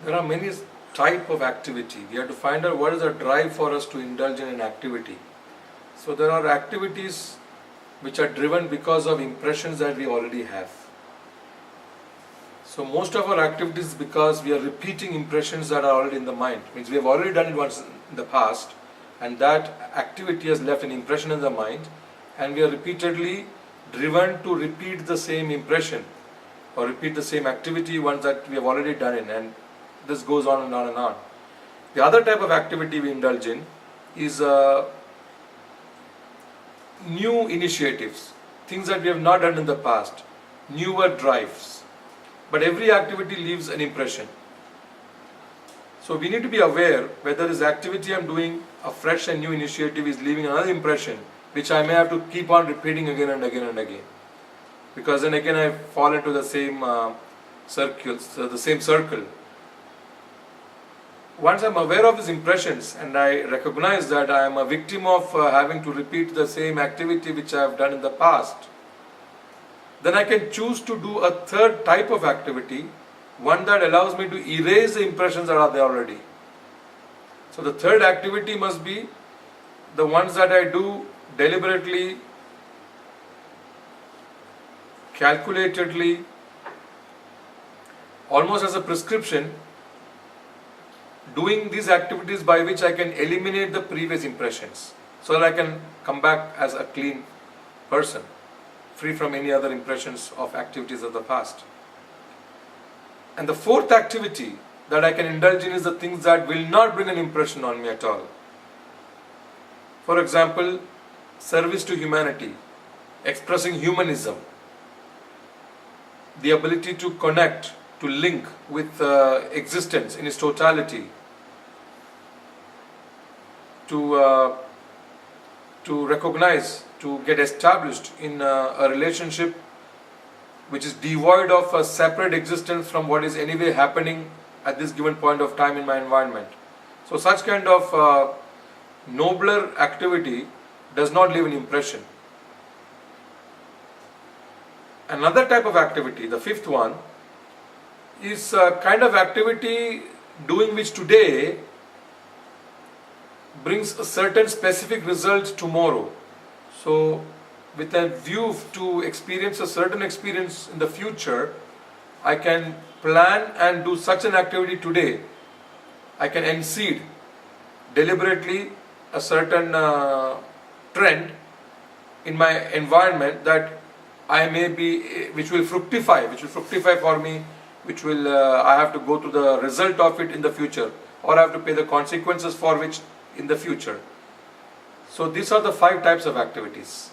There are many type of activity. We have to find out what is the drive for us to indulge in an activity. So there are activities which are driven because of impressions that we already have. So most of our activities because we are repeating impressions that are already in the mind. Means we have already done it once in the past, and that activity has left an impression in the mind, and we are repeatedly driven to repeat the same impression or repeat the same activity once that we have already done it, and this goes on and on and on. The other type of activity we indulge in is new initiatives, things that we have not done in the past, newer drives. But every activity leaves an impression. So we need to be aware whether this activity I am doing, a fresh and new initiative, is leaving another impression which I may have to keep on repeating again and again and again. Because then again I fall into the same circle. Once I am aware of these impressions and I recognize that I am a victim of having to repeat the same activity which I have done in the past, then I can choose to do a third type of activity, one that allows me to erase the impressions that are there already. So the third activity must be the ones that I do deliberately, calculatedly, almost as a prescription, doing these activities by which I can eliminate the previous impressions so that I can come back as a clean person, free from any other impressions of activities of the past. And the fourth activity that I can indulge in is the things that will not bring an impression on me at all. For example, service to humanity, expressing humanism, the ability to connect, to link with existence in its totality, to recognize, to get established in a relationship which is devoid of a separate existence from what is anyway happening at this given point of time in my environment. So such kind of nobler activity does not leave an impression. Another type of activity, the fifth one, is a kind of activity doing which today brings a certain specific result tomorrow. So with a view to experience a certain experience in the future, I can plan and do such an activity today. I can enseed deliberately a certain trend in my environment that I may be, which will fructify for me, which will I have to go through the result of it in the future, or I have to pay the consequences for which in the future. So these are the 5 types of activities.